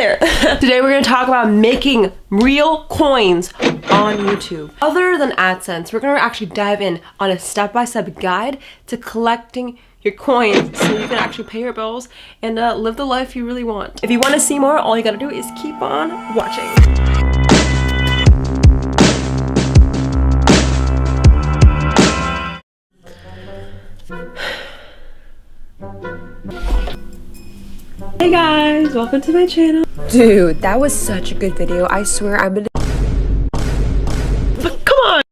there. Today we're going to talk about making real coins on YouTube. Other than AdSense, we're going to actually dive in on a step-by-step guide to collecting your coins so you can actually pay your bills and live the life you really want. If you want to see more, all you gotta do is keep on watching. Hey guys, welcome to my channel. Dude, that was such a good video. I swear I'm gonna... But come on!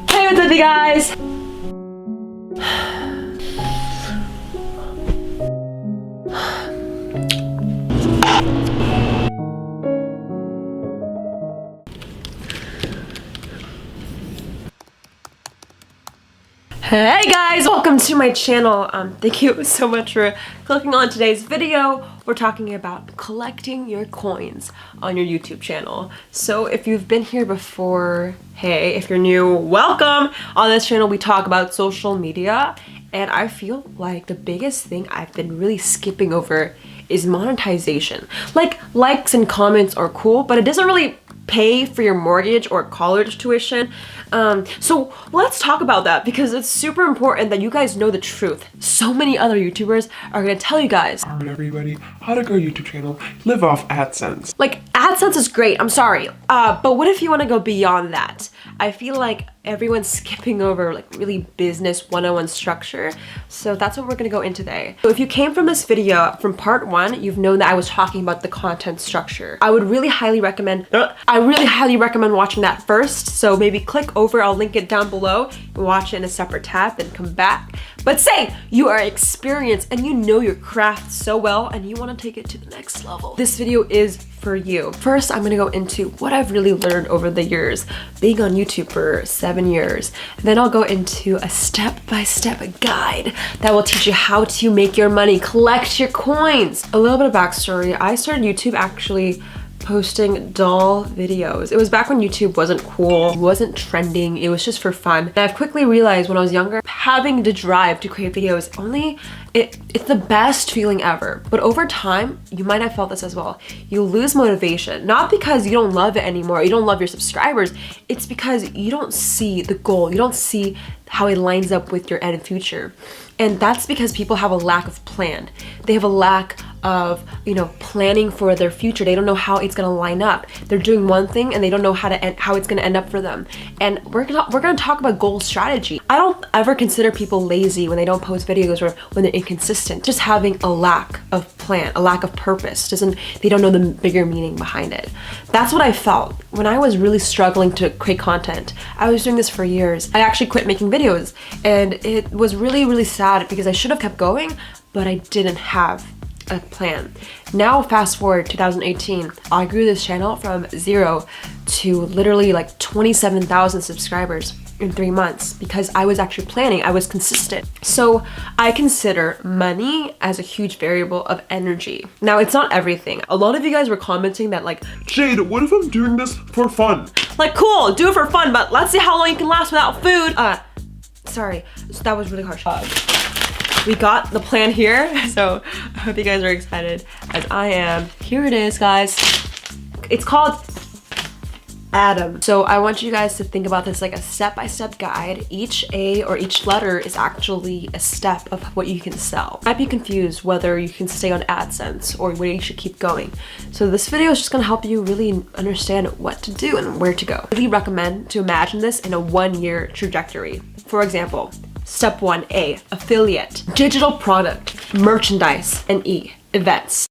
Hey, what's up you guys? Hey guys, welcome to my channel. Thank you so much for clicking on today's video. We're talking about collecting your coins on your YouTube channel. So if you've been here before, hey, if you're new, welcome. On this channel we talk about social media, and I feel like the biggest thing I've been really skipping over is monetization. Like, likes and comments are cool, but it doesn't really pay for your mortgage or college tuition. So let's talk about that because it's super important that you guys know the truth. So many other YouTubers are gonna tell you guys, alright everybody, how to grow a YouTube channel, live off AdSense. Like, AdSense is great, I'm sorry. But what if you wanna go beyond that? I feel like everyone's skipping over like really business 101 structure. So that's what we're gonna go in today. So if you came from this video from part 1, you've known that I was talking about the content structure. I really highly recommend watching that first. So maybe click over, I'll link it down below, watch it in a separate tab, then come back. But say you are experienced and you know your craft so well and you wanna take it to the next level. This video is for you. First, I'm gonna go into what I've really learned over the years, being on YouTube for 7 years. Then I'll go into a step-by-step guide that will teach you how to make your money, collect your coins. A little bit of backstory, I started YouTube actually posting doll videos. It was back when YouTube wasn't cool, wasn't trending, it was just for fun. And I've quickly realized when I was younger, having the drive to create videos, it's the best feeling ever. But over time, you might have felt this as well. You lose motivation, not because you don't love it anymore, you don't love your subscribers, it's because you don't see the goal, you don't see how it lines up with your end future. And that's because people have a lack of plan. They have a lack of, planning for their future. They don't know how it's gonna line up. They're doing one thing and they don't know how it's gonna end up for them. And we're gonna talk about goal strategy. I don't ever consider people lazy when they don't post videos or when they're inconsistent. Just having a lack of plan, a lack of purpose. They don't know the bigger meaning behind it. That's what I felt when I was really struggling to create content. I was doing this for years. I actually quit making videos and it was really, really sad because I should have kept going, but I didn't have a plan. Now fast forward 2018, I grew this channel from 0 to literally like 27,000 subscribers in 3 months because I was actually planning, I was consistent. So I consider money as a huge variable of energy. Now it's not everything. A lot of you guys were commenting that like, Jade, what if I'm doing this for fun? Like, cool, do it for fun, but let's see how long you can last without food. Sorry, so that was really harsh. We got the plan here, so I hope you guys are excited as I am. Here it is, guys. It's called Adam. So I want you guys to think about this like a step-by-step guide. Each A or each letter is actually a step of what you can sell. You might be confused whether you can stay on AdSense or where you should keep going. So this video is just gonna help you really understand what to do and where to go. I really recommend to imagine this in a 1-year trajectory. For example, Step 1A, affiliate, digital product, merchandise, and E, events.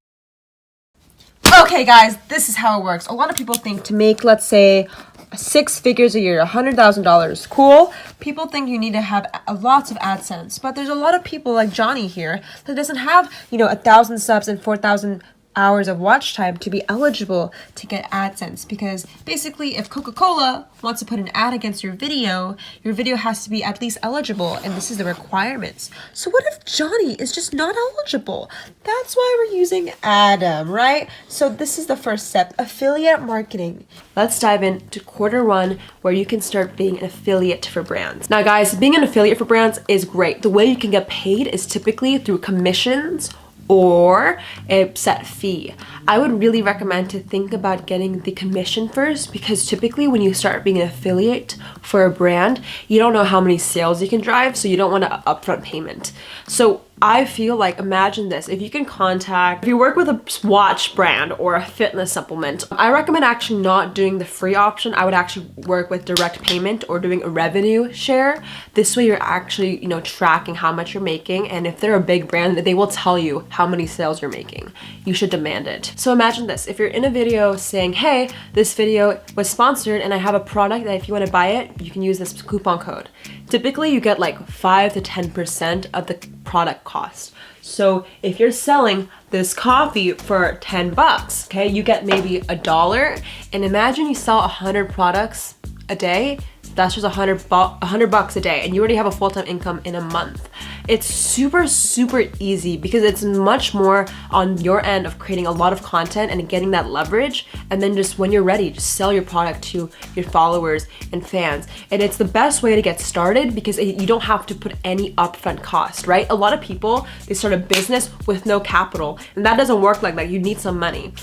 Okay guys, this is how it works. A lot of people think to make, let's say, 6 figures a year, $100,000, cool. People think you need to have lots of AdSense, but there's a lot of people like Johnny here that doesn't have, 1,000 subs and 4,000 hours of watch time to be eligible to get AdSense, because basically if Coca-Cola wants to put an ad against your video has to be at least eligible, and this is the requirements. So what if Johnny is just not eligible? That's why we're using Adam, right? So this is the first step, affiliate marketing. Let's dive into quarter one, where you can start being an affiliate for brands. Now guys, being an affiliate for brands is great. The way you can get paid is typically through commissions or a set fee. I would really recommend to think about getting the commission first, because typically when you start being an affiliate for a brand, you don't know how many sales you can drive, so you don't want an upfront payment. So I feel like, imagine this, if you work with a watch brand or a fitness supplement, I recommend actually not doing the free option. I would actually work with direct payment or doing a revenue share. This way you're actually, tracking how much you're making, and if they're a big brand, they will tell you how many sales you're making. You should demand it. So imagine this, if you're in a video saying, hey, this video was sponsored and I have a product that if you want to buy it, you can use this coupon code. Typically you get like 5 to 10% of the product cost. So if you're selling this coffee for 10 bucks, okay, you get maybe $1, and imagine you sell 100 products a day. That's just $100 a day, and you already have a full-time income in a month. It's super, super easy because it's much more on your end of creating a lot of content and getting that leverage, and then just when you're ready, just sell your product to your followers and fans. And it's the best way to get started because you don't have to put any upfront cost, right? A lot of people, they start a business with no capital, and that doesn't work like that. You need some money.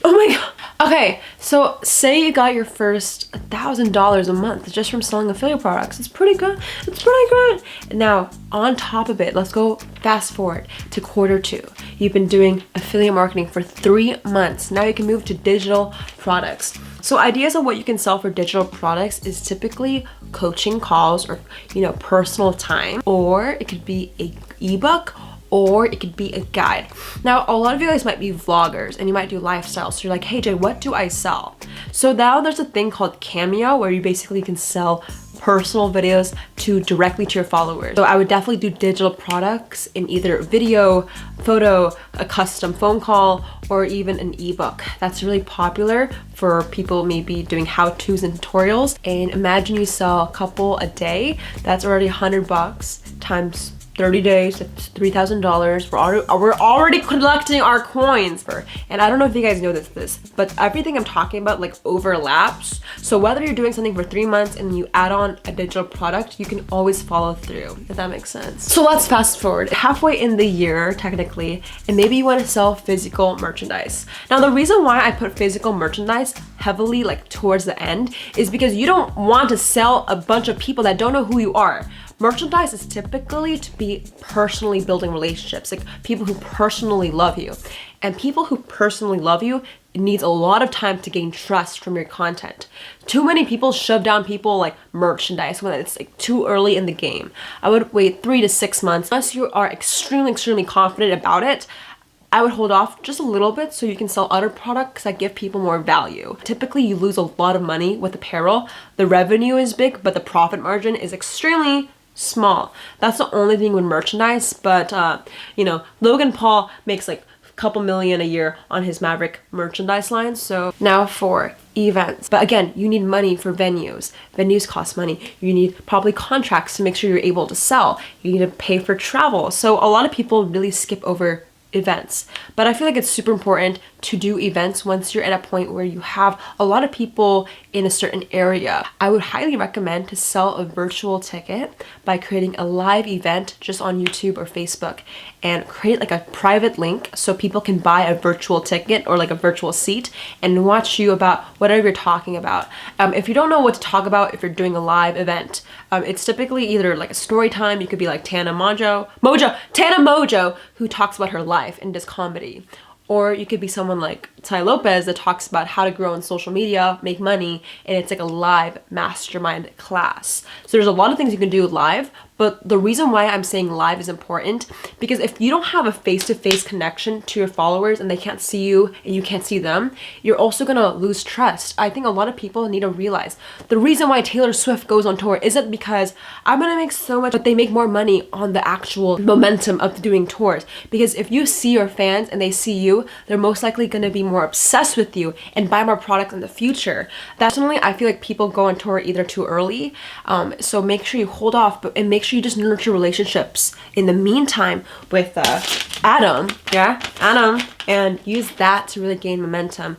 Oh my god. Okay, so say you got your first $1,000 a month just from selling affiliate products. It's pretty good. It's pretty good. Now, on top of it, let's go fast forward to quarter two. You've been doing affiliate marketing for 3 months. Now you can move to digital products. So ideas of what you can sell for digital products is typically coaching calls or, personal time, or it could be a ebook, or it could be a guide. Now, a lot of you guys might be vloggers and you might do lifestyle. So you're like, hey Jay, what do I sell? So now there's a thing called Cameo where you basically can sell personal videos directly to your followers. So I would definitely do digital products in either video, photo, a custom phone call, or even an ebook. That's really popular for people maybe doing how-tos and tutorials. And imagine you sell a couple a day. That's already $100 times 30 days, that's $3,000. We're already collecting our coins. And I don't know if you guys know this, but everything I'm talking about like overlaps. So whether you're doing something for 3 months and you add on a digital product, you can always follow through, if that makes sense. So let's fast forward halfway in the year, technically, and maybe you want to sell physical merchandise. Now, the reason why I put physical merchandise heavily like towards the end is because you don't want to sell a bunch of people that don't know who you are. Merchandise is typically to be personally building relationships, like people who personally love you. And people who personally love you, it needs a lot of time to gain trust from your content. Too many people shove down people like merchandise when it's like too early in the game. I would wait 3 to 6 months. Unless you are extremely, extremely confident about it, I would hold off just a little bit so you can sell other products that give people more value. Typically, you lose a lot of money with apparel. The revenue is big, but the profit margin is extremely small. That's the only thing with merchandise, but Logan Paul makes like a couple million a year on his Maverick merchandise line. So now for events. But again, you need money for venues. Venues cost money. You need probably contracts to make sure you're able to sell. You need to pay for travel. So a lot of people really skip over events, but I feel like it's super important to do events once you're at a point where you have a lot of people in a certain area. I would highly recommend to sell a virtual ticket by creating a live event just on YouTube or Facebook and create like a private link so people can buy a virtual ticket or like a virtual seat and watch you about whatever you're talking about. If you don't know what to talk about, if you're doing a live event, it's typically either like a story time. You could be like Tana Mojo, who talks about her life and does comedy. Or you could be someone like Tai Lopez that talks about how to grow on social media, make money, and it's like a live mastermind class. So there's a lot of things you can do live, but the reason why I'm saying live is important because if you don't have a face-to-face connection to your followers and they can't see you and you can't see them, you're also gonna lose trust. I think a lot of people need to realize the reason why Taylor Swift goes on tour isn't because I'm gonna make so much, but they make more money on the actual momentum of doing tours. Because if you see your fans and they see you, they're most likely gonna be more obsessed with you and buy more products in the future. That's something I feel like people go on tour either too early, so make sure you hold off, and make sure you just nurture relationships in the meantime with Adam, and use that to really gain momentum.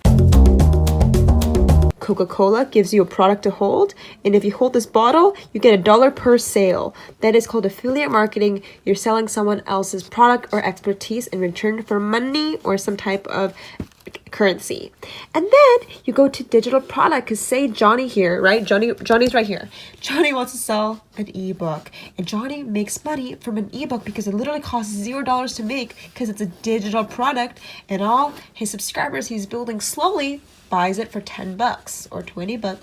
Coca-Cola gives you a product to hold, and if you hold this bottle, you get $1 per sale. That is called affiliate marketing. You're selling someone else's product or expertise in return for money or some type of currency. And then you go to digital product, because say Johnny here, right? Johnny's right here. Johnny wants to sell an ebook, and Johnny makes money from an ebook because it literally costs $0 to make because it's a digital product, and all his subscribers he's building slowly buys it for $10 or $20.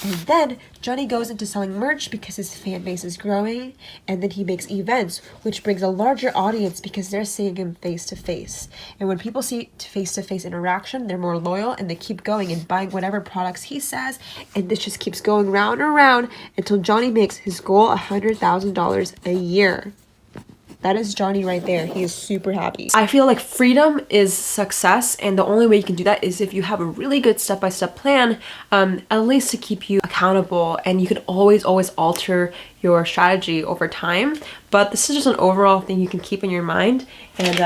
And then Johnny goes into selling merch because his fan base is growing, and then he makes events, which brings a larger audience because they're seeing him face to face. And when people see face to face interaction, they're more loyal and they keep going and buying whatever products he says, and this just keeps going round and round until Johnny makes his goal $100,000 a year. That is Johnny right there. He is super happy. I feel like freedom is success, and the only way you can do that is if you have a really good step-by-step plan, at least to keep you accountable, and you can always alter your strategy over time. But this is just an overall thing you can keep in your mind, and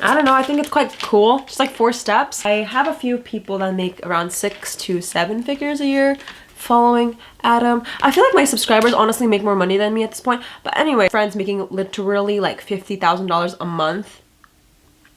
I don't know, I think it's quite cool. Just like 4 steps. I have a few people that make around 6 to 7 figures a year following Adam. I feel like my subscribers honestly make more money than me at this point. But anyway, friends making literally like $50,000 a month.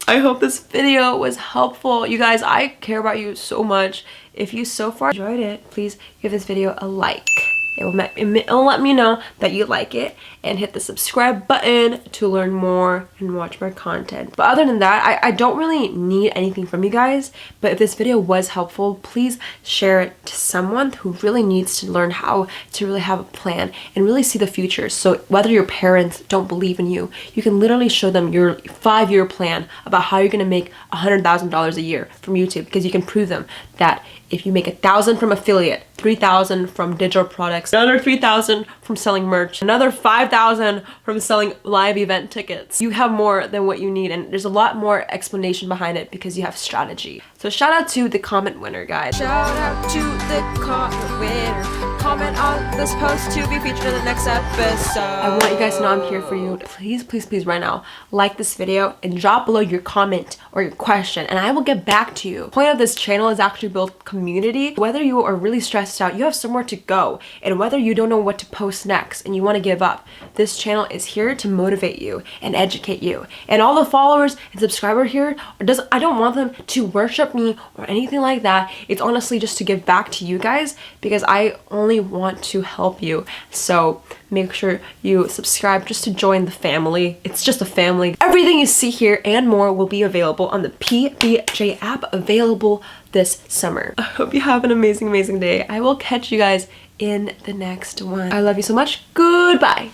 I hope this video was helpful. You guys, I care about you so much. If you so far enjoyed it, please give this video a like. It'll let me know that you like it, and hit the subscribe button to learn more and watch more content. But other than that, I don't really need anything from you guys, but if this video was helpful, please share it to someone who really needs to learn how to really have a plan and really see the future. So whether your parents don't believe in you, you can literally show them your 5-year plan about how you're gonna make $100,000 a year from YouTube, because you can prove them that if you make $1,000 from affiliate, $3,000 from digital products, another $3,000 from selling merch, another $5,000 from selling live event tickets, you have more than what you need, and there's a lot more explanation behind it because you have strategy. So shout out to the comment winner, guys. Shout out to the comment winner. Comment on this post to be featured in the next episode. I want you guys to know I'm here for you. Please right now, like this video and drop below your comment or your question, and I will get back to you. The point of this channel is actually build community. Whether you are really stressed out, you have somewhere to go, and whether you don't know what to post next and you want to give up, this channel is here to motivate you and educate you. And all the followers and subscribers here, I don't want them to worship me or anything like that. It's honestly just to give back to you guys, because I only want to help you. So make sure you subscribe just to join the family. It's just a family. Everything you see here and more will be available on the PBJ app, available this summer. I hope you have an amazing day. I will catch you guys in the next one. I love you so much. Goodbye.